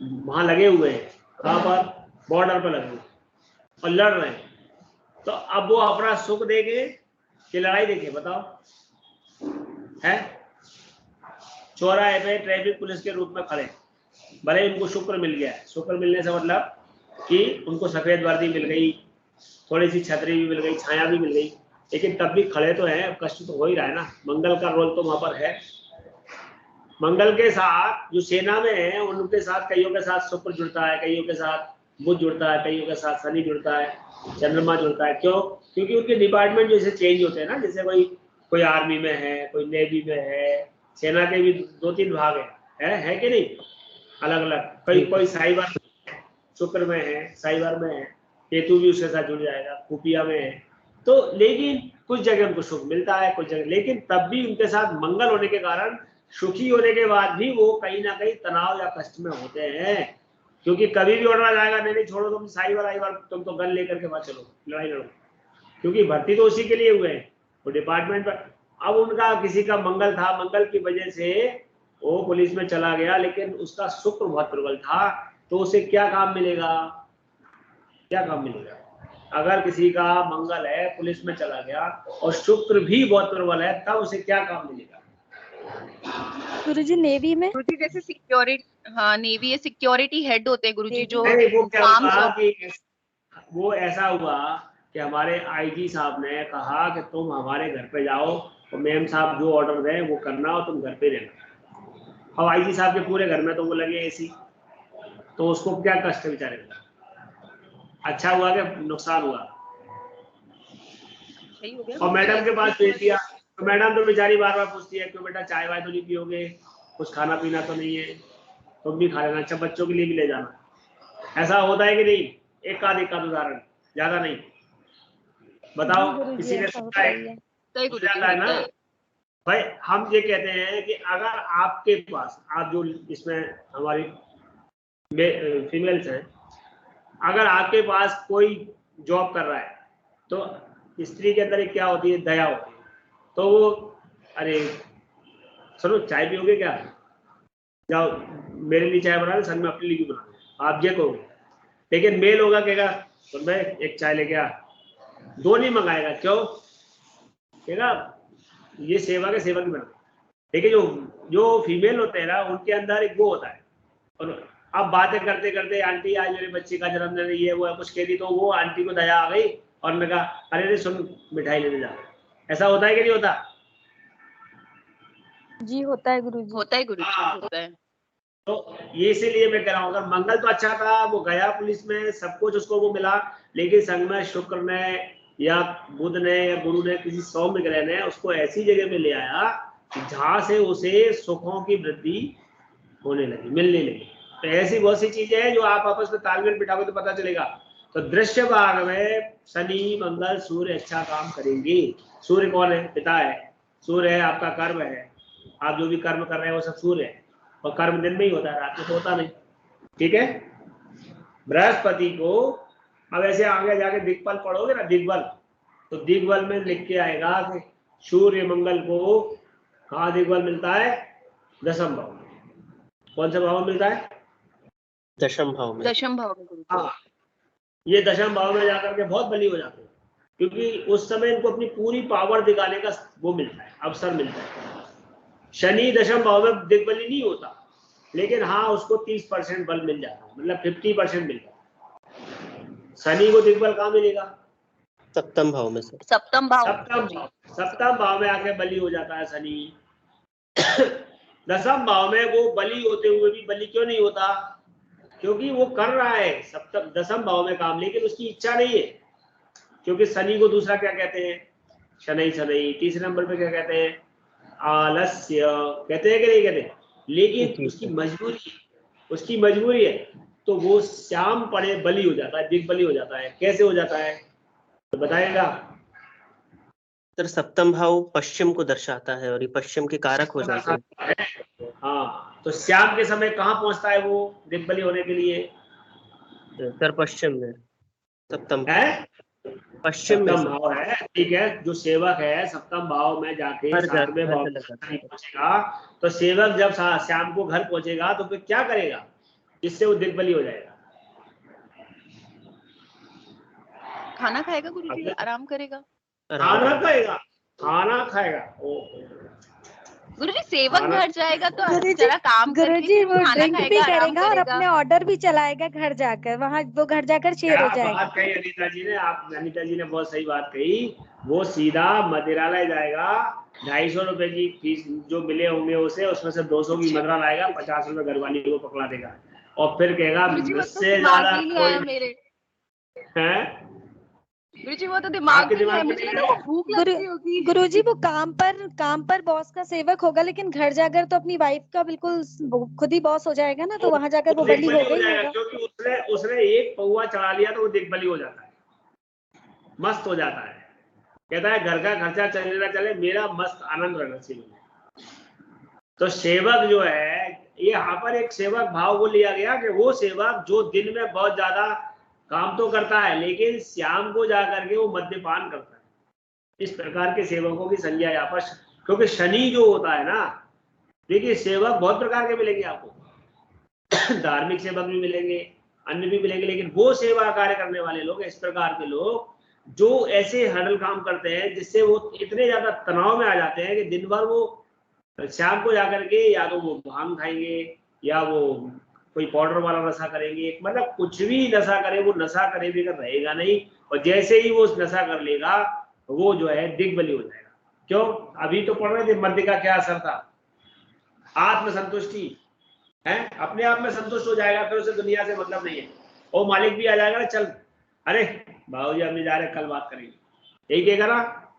वहां लगे हुए हैं, कहाँ पर? बॉर्डर पर लगे हुए और लड़ रहे हैं। तो अब वो अपना सुख देंगे कि लड़ाई देंगे? बताओ। है चौराहे पे ट्रैफिक पुलिस के रूप में खड़े, भले उनको शुक्र मिल गया है। शुक्र मिलने से मतलब कि उनको सफेद वर्दी मिल गई, थोड़ी सी छतरी भी मिल गई, छाया भी मिल गई, लेकिन तब भी खड़े तो हैं, कष्ट तो हो ही रहा है ना। मंगल का रोल तो वहां पर है। मंगल के साथ जो सेना में है उनके साथ कईयों के साथ शुक्र जुड़ता है, कईयों के साथ बुध जुड़ता है, कईयों के साथ शनि जुड़ता है, चंद्रमा जुड़ता है। क्यों? क्योंकि उनके डिपार्टमेंट जैसे चेंज होते हैं ना, जैसे कोई आर्मी में है, कोई नेवी में है, सेना के भी 2-3 भाग है कि नहीं, अलग अलग। कोई साइबर शुक्र में है, साइबर में है, केतु भी उसके साथ जुड़ जाएगा, खुफिया में है। तो लेकिन कुछ जगह उनको सुख मिलता है, कुछ जगह, लेकिन तब भी उनके साथ मंगल होने के कारण, सुखी होने के बाद भी वो कहीं ना कहीं तनाव या कष्ट में होते हैं। क्योंकि कभी भी ऑर्डर जाएगा, नहीं छोड़ो तुम साइबर, तुम तो गन लेकर के बात चलो, लड़ाई लड़ो, क्योंकि भर्ती तो उसी के लिए हुए हैं, वो डिपार्टमेंट पर। अब उनका किसी का मंगल था, मंगल की वजह से वो पुलिस में चला गया, लेकिन उसका शुक्र बहुत प्रबल था, तो उसे क्या काम मिलेगा? क्या काम मिलेगा? अगर किसी का मंगल है, पुलिस में चला गया और शुक्र भी बहुत प्रबल है, तब उसे क्या काम मिलेगा? गुरुजी नेवी में, गुरुजी जैसे सिक्योरिटी हाँ नेवी ये सिक्योरिटी हेड होते हैं गुरुजी, जो नहीं, वो क्या आर्म्स हुआ और कि वो ऐसा हुआ कि हमारे आईजी साहब ने कहा कि तुम हमारे घर पे जाओ और मैम साहब जो ऑर्डर दें वो करना और तुम घर पे रहना। अब आईजी साहब के पूरे घर में तो वो लगे एसी, तो उसको क्या कष्ट बेचारे को, अच्छा हुआ कि नुकसान हुआ। सही हो गया और मैडम के पास भेज दिया, तो मैडम तो बेचारी बार बार पूछती है, क्यों बेटा चाय वाय तो नहीं पियोगे, कुछ खाना पीना तो नहीं है, तुम भी खा लेना, अच्छा बच्चों के लिए भी ले जाना। ऐसा होता है कि नहीं? एक आध उदाहरण, ज्यादा नहीं। बताओ गुरुजी किसी ने ऐसा सोचा होता है? ही है। सही हो गुरुजी जाता है ना होता है। भाई। हम ये कहते हैं कि अगर आपके पास, आप जो इसमें हमारी फीमेल्स हैं, अगर आपके पास कोई जॉब कर रहा है तो स्त्री के अंदर एक क्या होती है, दया होती है। तो वो, अरे सुनो चाय पियोगे क्या, जाओ मेरे लिए चाय बना दे, संग में अपने लिए भी बना दे, आप ये कहोगे। लेकिन मेल होगा कहेगा तो मैं एक चाय लेके आ, दो नहीं मंगाएगा, क्यों? कहेगा ये सेवा के सेवक बना। लेकिन जो फीमेल होते हैं ना, उनके अंदर एक वो होता है। और अब बातें करते करते, आंटी आज मेरे बच्चे का जन्मदिन, ये वो है कुछ कह दी, तो वो आंटी को दया आ गई और मैं कहा अरे सुन मिठाई लेने जा। ऐसा होता है कि नहीं होता? जी होता है गुरुजी। होता है गुरुजी, हाँ। होता है। तो ये इसीलिए मैं कह रहा हूँ, अगर मंगल तो अच्छा था, वो गया पुलिस में, सब कुछ उसको वो मिला, लेकिन संग में शुक्र ने या बुध ने या गुरु ने, किसी सौम्य ग्रह ने उसको ऐसी जगह पे ले आया जहां से उसे सुखों की वृद्धि होने लगी, मिलने लगी। तो ऐसी बहुत सी चीजें हैं जो आप आपस में तालमेल बिठाओगे तो पता चलेगा। तो दृश्य भाग में शनि मंगल सूर्य अच्छा काम करेंगे। सूर्य कौन है? पिता है। सूर्य है आपका कर्म है, आप जो भी कर्म कर रहे हैं वो सब सूर्य है। और कर्म दिन में ही होता है, रात में तो होता नहीं। ठीक है। बृहस्पति को, अब ऐसे आगे जाके दिग्बल पढ़ोगे ना, दिग्बल, तो दिग्बल में लिख के आएगा कि सूर्य मंगल को कहाँ दिग्बल मिलता है? दशम भाव में। कौन सा भाव मिलता है? दशम भाव में। दशम भाव में गुरुजी। हाँ, ये दशम भाव में जाकर के बहुत बली हो जाते हैं, क्योंकि उस समय इनको अपनी पूरी पावर दिखाने का वो मिलता है, अवसर मिलता है। शनि दशम भाव में दिग्बली नहीं होता, लेकिन हाँ उसको 30% बल मिल जाता है, मतलब 50% मिल जाता है। शनि को दिग्बल कहाँ मिलेगा? सप्तम भाव में सर। सप्तम भाव। सप्तम भाव में आके बली हो जाता है शनि। दसम भाव में वो बली होते हुए भी बली क्यों नहीं होता? क्योंकि वो कर रहा है सप्तम दसम भाव में काम, लेकिन उसकी इच्छा नहीं है। क्योंकि शनि को दूसरा क्या कहते हैं? शनि शनि। तीसरे नंबर पे क्या कहते हैं? आलस्य। कहते हैं कि नहीं कहते? लेकिन उसकी मजबूरी है, तो वो श्याम पड़े बली हो जाता है, दिग्बली हो जाता है। कैसे हो जाता है तो बताएगा? सर सप्तम भाव पश्चिम को दर्शाता है और ये पश्चिम के कारक हो जाते हैं। हाँ, तो श्याम के समय कहाँ पहुंचता है वो दिग्बली होने के लिए? सर पश्चिम में, सप्तम है पश्चिम में सप्तम सर। भाव है, ठीक है। जो सेवक है भाव में जाके सातवें भाव में पहुंचेगा, तो सेवक जब श्याम को घर पहुंचेगा तो फिर क्या करेगा जिससे वो दिग्बली हो जाएगा? खाना खाएगा गुरुजी, आराम करेगा। खाना खाएगा, खाना खाएगा। गुरुजी सेवक घर जाएगा तो गुरुजी जरा काम करके गुरुजी वो खाना ड्रिंक भी खाएगा, आराम करेगा और करेगा। अपने ऑर्डर भी चलाएगा घर जाकर, वहाँ वो घर जाकर शेर हो क्या जाएगा। बात कही अनीता जी ने, अनीता जी ने बहुत सही बात कही। वो सीधा मदिरालय जाएगा, 250 रुपए की फीस जो मिले होंगे उसे, उसमें से 200 की मदिरा लाएगा, 50 रुपए घरवाली को पकड़ा देगा और फिर कहेगा मुझसे ज्यादा कोई मेरे है। गुरुजी, वो तो दिमाग में है, मुझे लगा वो भूख लगती होगी। गुरुजी वो काम पर बॉस का सेवक होगा, लेकिन घर जाकर तो अपनी वाइफ का बिल्कुल खुद ही बॉस हो जाएगा ना, तो वहां जाकर वो बली हो गई होगा। क्योंकि उसने एक पौवा चढ़ा लिया तो वो दिग्बली हो जाता है, मस्त हो जाता है। कहता है घर का खर्चा चले ना चले, मेरा मस्त आनंद रहना चाहिए। तो सेवक जो है, ये यहाँ पर एक सेवक भाव वो लिया गया कि वो सेवक जो दिन में बहुत ज्यादा काम तो करता है, लेकिन शाम को जाकर के वो मद्यपान करता है। इस प्रकार के सेवकों की संज्ञा यहाँ पर, क्योंकि शनि जो होता है ना, देखिए सेवक बहुत प्रकार के मिलेंगे आपको। धार्मिक सेवक भी मिलेंगे, अन्य भी मिलेंगे, लेकिन वो सेवा कार्य करने वाले लोग, इस प्रकार के लोग जो ऐसे हडल काम करते हैं जिससे वो इतने ज्यादा तनाव में आ जाते हैं कि दिन भर वो शाम को जाकर के या तो वो भांग खाएंगे या वो कोई पाउडर वाला नशा करेंगे, मतलब कुछ भी नशा करे, वो नशा करे बगैर रहेगा नहीं। और जैसे ही वो नशा कर लेगा वो जो है दिग्बली हो जाएगा। क्यों? अभी तो पढ़ रहे थे मद्य का क्या असर था, आत्मसंतुष्टि है, अपने आप में संतुष्ट हो जाएगा, फिर उसे दुनिया से मतलब नहीं है। वो मालिक भी आ जाएगा ना, चल अरे बाबूजी हम जा रहे, कल बात करेंगे, यही कहेगा ना?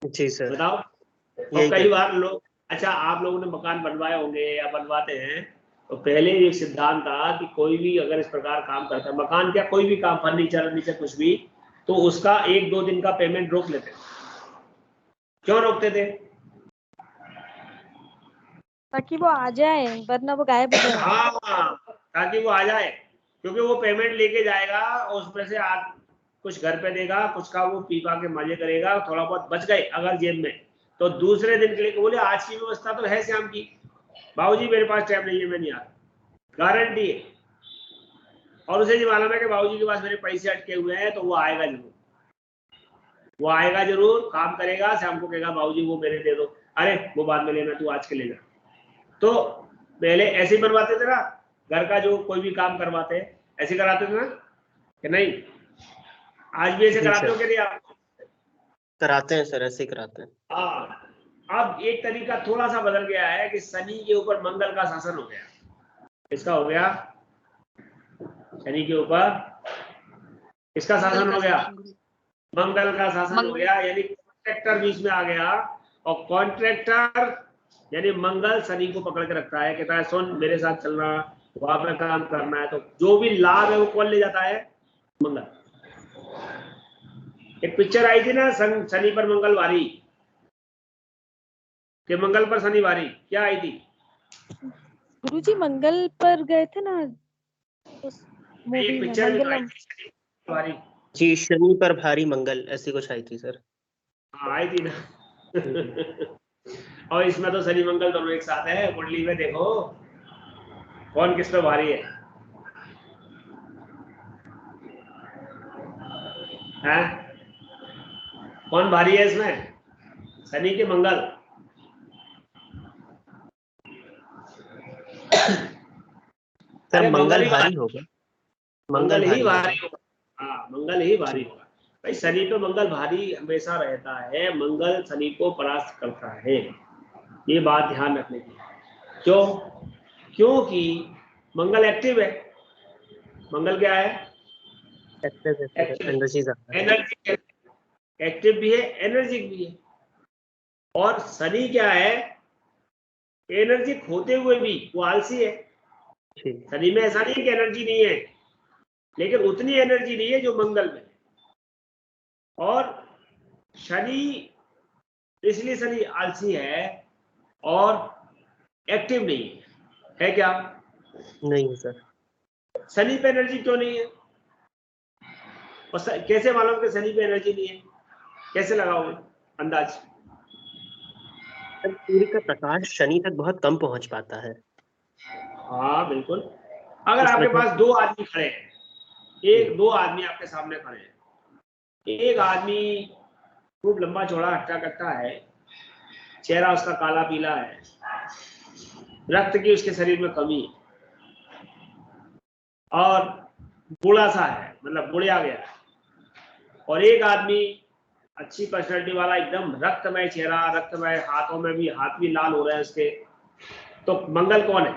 जी सर। बताओ। और कई बार लोग, अच्छा आप लोगों ने मकान बनवाए होंगे या बनवाते हैं, तो पहले एक सिद्धांत था कि कोई भी अगर इस प्रकार काम करता है, मकान क्या कोई भी काम, फर्नीचर नीचे कुछ भी, तो उसका 1-2 दिन का पेमेंट रोक लेते। क्यों रोकते थे? ताकि वो आ जाए, वरना वो गायब हो जाए। हाँ, ताकि वो आ जाए, क्योंकि वो पेमेंट लेके जाएगा और उसमें से कुछ घर पे देगा, कुछ का वो पी पा के मजे करेगा, थोड़ा बहुत बच गए अगर जेब में, तो दूसरे दिन के लिए बोले आज की व्यवस्था तो है शाम की, बाबूजी मेरे पास टाइम नहीं है, मैं नहीं आता, गारंटी है। और उसे ये मालूम है कि बाबूजी के पास मेरे पैसे अटके हुए हैं, तो वो आएगा जरूर, वो आएगा जरूर, काम करेगा, शाम को कहेगा बाबूजी वो मेरे दे दो, अरे वो बाद में लेना, तू आज के ले जा। तो पहले ऐसे ही बनवाते थे ना, घर का जो कोई भी काम करवाते ऐसे कराते थे ना कि नहीं? आज भी ऐसे कराते हो कि नहीं आप? कराते हैं सर, ऐसे ही कराते हैं। हाँ, अब एक तरीका थोड़ा सा बदल गया है कि शनि के ऊपर मंगल का शासन हो गया। इसका हो गया, शनि के ऊपर इसका शासन हो गया, मंगल का शासन हो गया, यानी कॉन्ट्रैक्टर बीच में आ गया। और कॉन्ट्रैक्टर यानी मंगल शनि को पकड़ के रखता है, कहता है सुन मेरे साथ चलना, वहां पर काम करना है, तो जो भी लाभ है वो कौन ले जाता है? मंगल। एक पिक्चर आई थी ना, शनि पर मंगल भारी, कि मंगल पर शनि भारी, क्या आई थी? गुरुजी मंगल पर गए थे ना उस मूवी में, पिक्चर मंगलम। भारी, जी शनि पर भारी मंगल, ऐसी कुछ आई थी सर। हाँ आई थी ना। और इसमें तो शनि मंगल दोनों एक साथ है, कुंडली में देखो कौन किस पे भारी है, हैं? कौन भारी है इसमें, शनि के मंगल? सर मंगल भारी होगा, मंगल ही भारी होगा। हाँ मंगल ही भारी होगा भाई, शनि पे मंगल भारी हमेशा रहता है, मंगल शनि को परास्त करता है, ये बात ध्यान रखने की। क्यों? क्योंकि मंगल एक्टिव है। मंगल क्या है? एनर्जी एनर्जी, एक्टिव भी है, एनर्जिक भी है। और शनि क्या है? एनर्जिक होते हुए भी वो आलसी है। शनि में ऐसा नहीं कि एनर्जी नहीं है, लेकिन उतनी एनर्जी नहीं है जो मंगल में। और शनि, इसलिए शनि आलसी है और एक्टिव नहीं है क्या? नहीं है सर। शनि पे एनर्जी क्यों नहीं है? और कैसे मालूम कि शनि पे एनर्जी नहीं है? कैसे लगाओगे अंदाज? सूर्य का प्रकाश शनि तक बहुत कम पहुंच पाता है। हाँ बिल्कुल। अगर आपके पास 2 आदमी खड़े हैं, दो आदमी आपके सामने खड़े हैं, एक आदमी खूब लंबा चौड़ा हट्टा कट्टा है, चेहरा उसका काला पीला है, रक्त की उसके शरीर में कमी है और बूढ़ा सा है, मतलब बुढ़िया गया है। और एक आदमी अच्छी पर्सनैलिटी वाला, एकदम रक्तमय चेहरा, रक्तमय, हाथों में भी, हाथ भी लाल हो रहे हैं उसके, तो मंगल कौन है?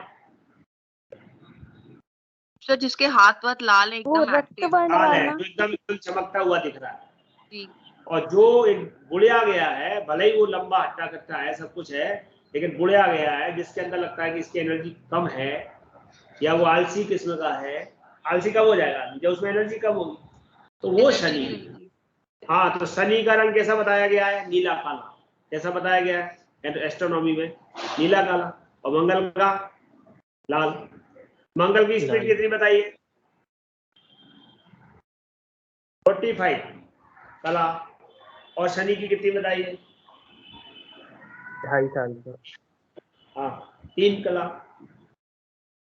सर जिसके हाथ वाथ लाल है, एकदम एक्टिव लाल है, जो एकदम चमकता हुआ दिख रहा है। और जो एक बुढ़िया गया है, भले ही वो लंबा हट्टा कट्टा है, सब कुछ है, लेकिन बुढ़िया गया है जिसके अंदर लगता है कि इसकी एनर्जी कम है, या वो आलसी किस्म का है। आलसी कब हो जाएगा? जब उसमें एनर्जी कम होगी, तो वो शनि है। हाँ, तो शनि का रंग कैसा बताया गया है? नीला काला। कैसा बताया गया है एस्ट्रोनॉमी में? नीला काला। और मंगल का लाल। मंगल की स्पीड कितनी बताइए? 45 कला। और शनि की कितनी बताइए? 2.5 साल का। हाँ 3 कला,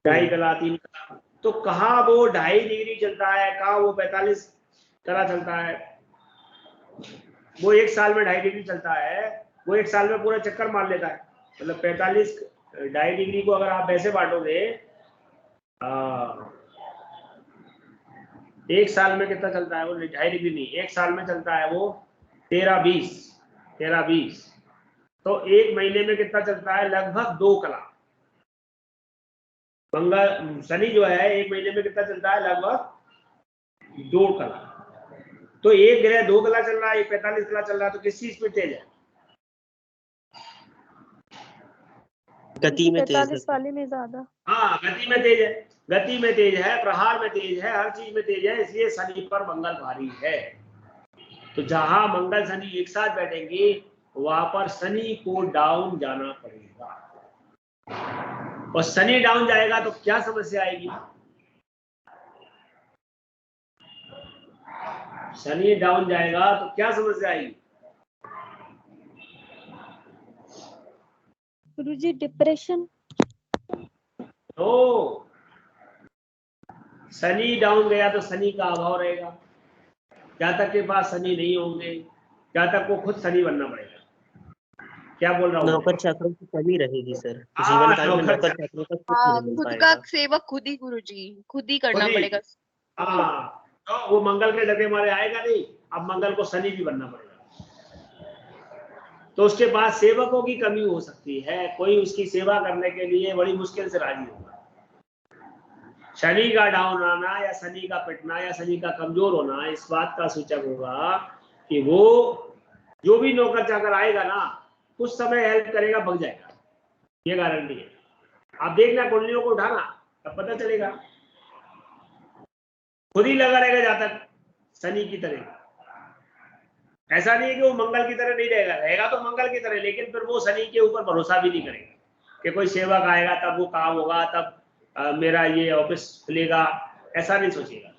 2.5 कला, 3 कला। तो कहाँ वो 2.5 डिग्री चलता है, कहाँ वो 45 कला चलता है? वो 1 साल में 2.5 डिग्री चलता है, वो 1 साल में पूरा चक्कर मार लेता है। मतलब 45 2.5 डिग्री को अगर आप ऐसे बांटोगे, एक साल में कितना चलता है वो? 2.5 डिग्री नहीं, एक साल में चलता है वो 13-20। तो एक महीने में कितना चलता है? लगभग 2 कला। मंगल शनि जो है एक महीने में कितना चलता है? लगभग 2 कला। तो एक ग्रह 2 कला चल रहा है, 45 कला चल रहा है, तो किस चीज में तेज है? गति में तेज 45 वाले में ज्यादा। हाँ, गति में तेज है, गति में तेज है, प्रहार में तेज है, हर चीज में तेज है, इसलिए शनि पर मंगल भारी है। तो जहां मंगल शनि एक साथ बैठेंगे वहां पर शनि को डाउन जाना पड़ेगा। और शनि डाउन जाएगा तो क्या समस्या आएगी? शनि डाउन जाएगा तो क्या समस्या आएगी? गुरुजी डिप्रेशन। तो शनि डाउन गया तो शनि का अभाव रहेगा। जहां तक के पास शनि नहीं होंगे जहां तक को खुद शनि बनना पड़ेगा। क्या बोल रहा हूँ? नौकर चाकरों की कमी रहेगी सर, हाँ, जीवन काल में नौकर नौकर चाकरों का सुख हाँ, नहीं मिल खुद पाएगा। का सेवक खुद ही गुरुजी, खुद ही करना खुद ही। पड़ेगा। हाँ, तो वो मंगल के डगे मारे आएगा नहीं, अब मंगल को शनि भी बनना पड़ेगा। तो उसके बाद सेवकों की कमी हो सकती है, कोई उसकी सेवा करने के लिए बड़ी मुश्किल से राजी होगा। शनि का डाउन आना या शनि का पिटना या शनि का कमजोर होना इस बात का सूचक होगा कि वो जो भी नौकर चाकर आएगा ना कुछ समय हेल्प करेगा, भग जाएगा, ये गारंटी है। आप देखना कुंडलियों को उठाना तब पता चलेगा। खुद ही लगा रहेगा जातक शनि की तरह। ऐसा नहीं है कि वो मंगल की तरह नहीं रहेगा, रहेगा तो मंगल की तरह, लेकिन फिर वो शनि के ऊपर भरोसा भी नहीं करेगा कि कोई सेवक आएगा तब वो काम होगा, तब मेरा ये ऑफिस खुलेगा, ऐसा नहीं सोचेगा।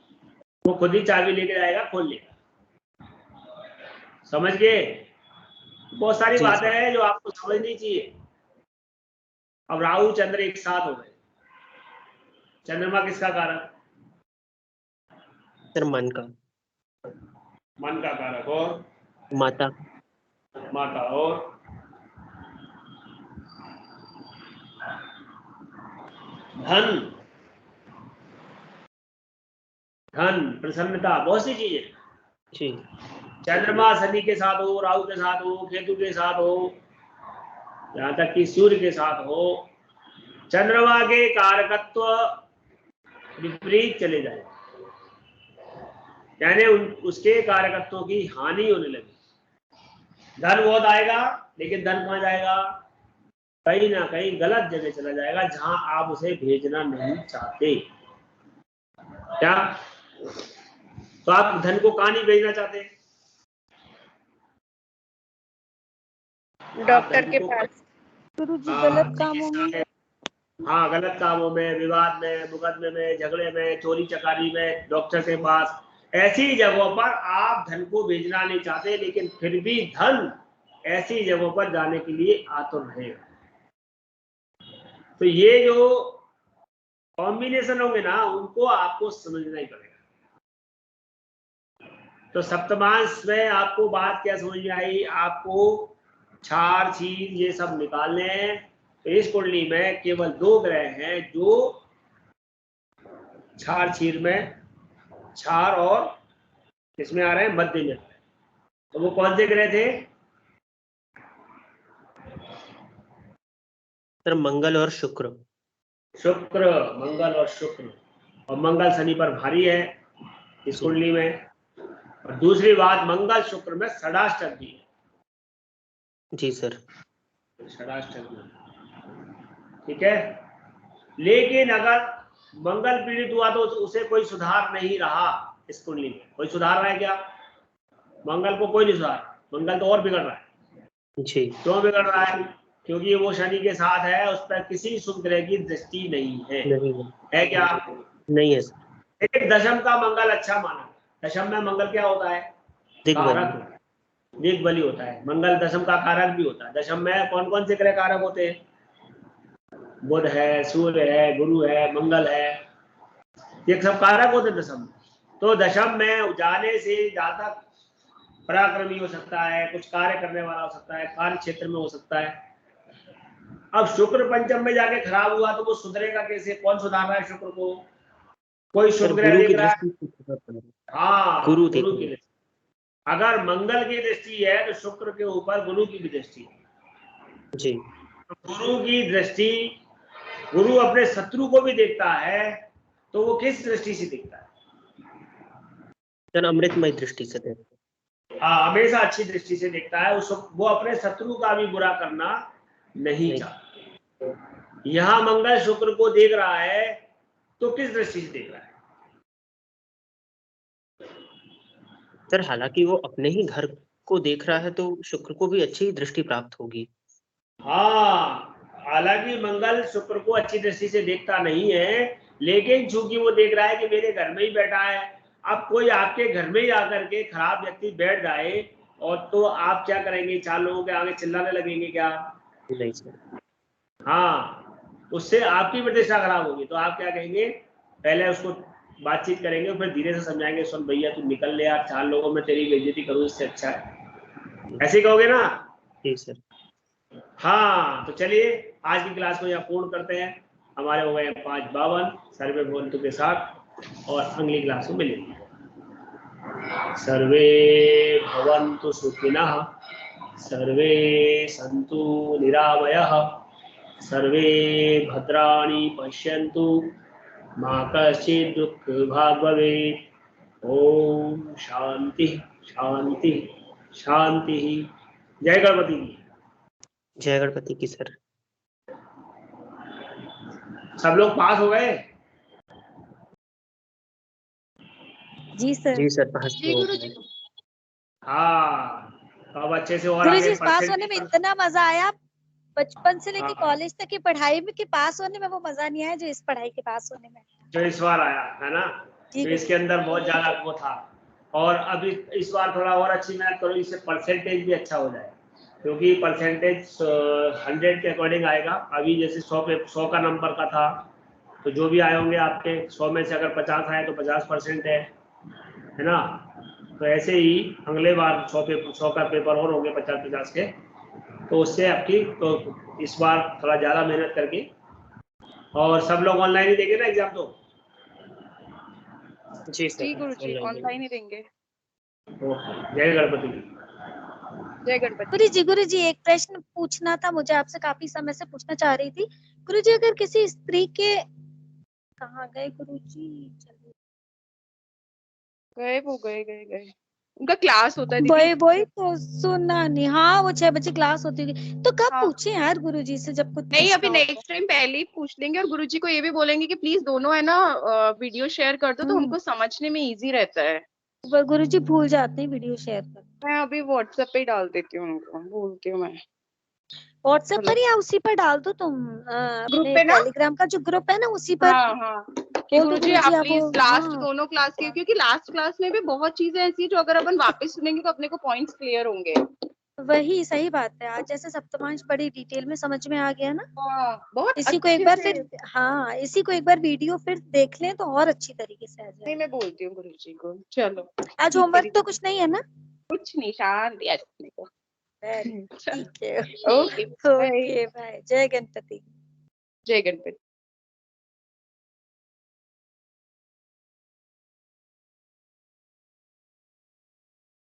वो खुद ही चाबी लेके जाएगा, खोल लेगा। समझ गए? बहुत सारी जी बातें सर। हैं जो आपको समझनी चाहिए। अब राहु चंद्र एक साथ हो गए, चंद्रमा किसका कारक? सर मन का। मन का कारक। और माता। माता। और धन, धन, प्रसन्नता, बहुत सी चीजें। जी। चंद्रमा शनि के साथ हो, राहु के साथ हो, केतु के साथ हो, यहां तक कि सूर्य के साथ हो, चंद्रमा के कारकत्व विपरीत चले जाए, यानी उसके कारकत्वों की हानि होने लगी। धन बहुत आएगा लेकिन धन कहां जाएगा? कहीं ना कहीं गलत जगह चला जाएगा जहां आप उसे भेजना नहीं चाहते। क्या? तो आप धन को कहां नहीं भेजना चाहते? डॉक्टर के पास। गुरुजी गलत कामों में। हाँ, गलत कामों में, विवाद में, मुकदमे में, झगड़े में, चोरी चकारी में, डॉक्टर के पास, ऐसी जगहों पर आप धन को भेजना नहीं चाहते, लेकिन फिर भी धन ऐसी जगहों पर जाने के लिए आतुर रहेगा। तो ये जो कॉम्बिनेशन होंगे ना उनको आपको समझना ही पड़ेगा। तो सप्तमांश में आपको बात क्या समझ में आई? आपको क्षार चीर ये सब निकालने हैं। तो इस कुंडली में केवल 2 ग्रह हैं जो क्षार चीर में, क्षार और इसमें आ रहे हैं मध्य में। तो वो कौन से ग्रह थे? सर मंगल और शुक्र। शुक्र, मंगल और शुक्र। और मंगल शनि पर भारी है इस कुंडली में। और दूसरी बात, मंगल शुक्र में षडाष्टक भी है। जी सर। षडाष्टक भी, ठीक है। लेकिन अगर मंगल पीड़ित हुआ तो उसे कोई सुधार नहीं रहा। इस कुंडली में कोई सुधार रहा है क्या? मंगल को कोई नहीं सुधार, मंगल तो और बिगड़ रहा है। जी। क्यों बिगड़ रहा है? क्योंकि वो शनि के साथ है, उस पर किसी शुभ ग्रह की दृष्टि नहीं है। नहीं है क्या? नहीं है सर। एक दशम का मंगल अच्छा माना। दशम में मंगल क्या होता है? दिग्बली। कारक, दिग्बली होता है। मंगल दशम का कारक भी होता है। दशम में कौन कौन से ग्रह कारक होते हैं? बुध है, सूर्य है, गुरु है, मंगल है, ये सब कारक होते हैं दशम में। तो दशम में जाने से जातक पराक्रमी हो सकता है, कुछ कार्य करने वाला हो सकता है, कार्य क्षेत्र में हो सकता है। अब शुक्र पंचम में जाके खराब हुआ तो वो सुधरेगा कैसे? कौन सुधार रहा है शुक्र को? कोई सर शुभ ग्रह गुरु देख की रहा है? दृष्टि से खराब पड़ रहा है। हाँ, गुरु गुरु देख की रहे हैं। दृष्टि। अगर मंगल की दृष्टि है तो शुक्र के ऊपर गुरु की भी दृष्टि है। जी तो गुरु की दृष्टि, गुरु अपने शत्रु को भी देखता है, तो वो किस दृष्टि से देखता है? सर अमृतमय दृष्टि से देख रहे हाँ, हमेशा अच्छी दृष्टि से देखता है। वो अपने शत्रु का भी बुरा करना नहीं नहीं। चाहता। यहाँ मंगल शुक्र को देख रहा है तो किस दृष्टि से देख रहा है? सर हालांकि वो अपने ही घर को देख रहा है तो शुक्र को भी अच्छी दृष्टि प्राप्त होगी। हाँ, हालांकि मंगल शुक्र को अच्छी दृष्टि से देखता नहीं है, लेकिन चूंकि वो देख रहा है कि मेरे घर में ही बैठा है। अब कोई आपके घर में ही आकर के खराब व्यक्ति बैठ जाए और तो आप क्या करेंगे? 4 लोगों के आगे चिल्लाने लगेंगे क्या? नहीं सर। हाँ, उससे आपकी प्रतिष्ठा खराब होगी। तो आप क्या कहेंगे? पहले उसको बातचीत करेंगे, फिर धीरे से समझाएंगे, सुन भैया तू निकल ले यार, 4 लोगों में तेरी बेइज्जती करूं इससे अच्छा है। ऐसे कहोगे ना? जी सर। हाँ, तो चलिए आज की क्लास को यहाँ पूर्ण करते हैं। हमारे हो गए 5:52 सर्वे भवन्तु के साथ, और अगली क्लास में मिलेंगे। सर्वे भवन्तु सुखिनः, सर्वे सन्तु निरामयः, सर्वे भद्राणि पश्यन्तु, मा कश्चित् दुःखभाग् भवेत्। ओम शांति शांति शांति। जय गणपति की। जय गणपति की सर। सब लोग पास हो गए? जी सर। जी सर पास जी हो गुरुजी। गए। हाँ, तो अब अच्छे से और गुरुजी आगे इस पास होने में इतना मजा आया, बचपन से लेके हाँ। कॉलेज तक की पढ़ाई में कि पास होने में वो मजा नहीं आया जो इस पढ़ाई के पास होने में। जो इस बार आया है ना, जी तो इसके अंदर बहुत ज्यादा वो था। और अब इस बार थोड़ा और अच्छी मेहनत करो, इससे परसेंटेज भी अच्छा हो जाए, क्योंकि परसेंटेज 100 के अकॉर्डिंग आएगा। अभी जैसे 100 का नंबर का था, तो जो भी आए होंगे आपके 100 में से अगर 50 आए तो 50% है ना। तो ऐसे ही अगले बार 100 का पेपर और होंगे 50-50 के, तो उससे आपकी तो इस बार थोड़ा ज़्यादा मेहनत करके। और सब लोग ऑनलाइन ही देंगे ना एग्जाम? तो जी सर जी गुरुजी ऑनलाइन ऑनलाइन ही देंगे। जय गणपति। जय गणपति। गुरुजी एक प्रश्न पूछना था मुझे आपसे, काफी समय से पूछना चाह रही थी। गुरुजी अगर किसी स्त्री के, कहाँ गए गुरुजी? गए वो गए उनका क्लास होता है वही दीदी। वही तो सुना नहीं। हाँ, वो 6 बजे क्लास होती होगी, तो कब हाँ। पूछे यार गुरुजी से जब कुछ नहीं अभी पूछना हो तो। नेक्स्ट टाइम पहले ही पूछ लेंगे, और गुरुजी को ये भी बोलेंगे कि प्लीज दोनों है ना वीडियो शेयर कर दो, तो हमको समझने में इजी रहता है। गुरुजी भूल जाते हैं वीडियो शेयर कर। मैं अभी व्हाट्सएप पे ही डाल देती हूँ उनको, बोलती हूँ मैं। व्हाट्सएप चलो। पर या उसी पर डाल दो तुम, ग्रुप अपने पे ना। टेलीग्राम का जो ग्रुप है ना उसी पर हाँ हाँ कि बोल दो गुरुजी गुरुजी आप आप वो। प्लीज लास्ट हाँ, दोनों क्लास के, क्योंकि लास्ट क्लास में भी बहुत चीजें ऐसी है जो अगर अपन वापस सुनेंगे तो अपने को पॉइंट्स क्लियर होंगे। वही सही बात है। आज जैसे सप्तमांश बड़ी डिटेल में समझ में आ गया ना, हाँ बहुत इसी को एक अच्छे बार से। फिर, हाँ इसी को एक बार वीडियो फिर देख लें तो और अच्छी तरीके से आ नहीं जाए। मैं बोलती हूँ गुरुजी को। चलो आज ठीक है होमवर्क दीदी। तो कुछ नहीं है ना? कुछ नहीं, शांत यार अपने को। वेरी चलो ठीक है। Okay bye. Okay bye. जय गणपति। जय गणपति।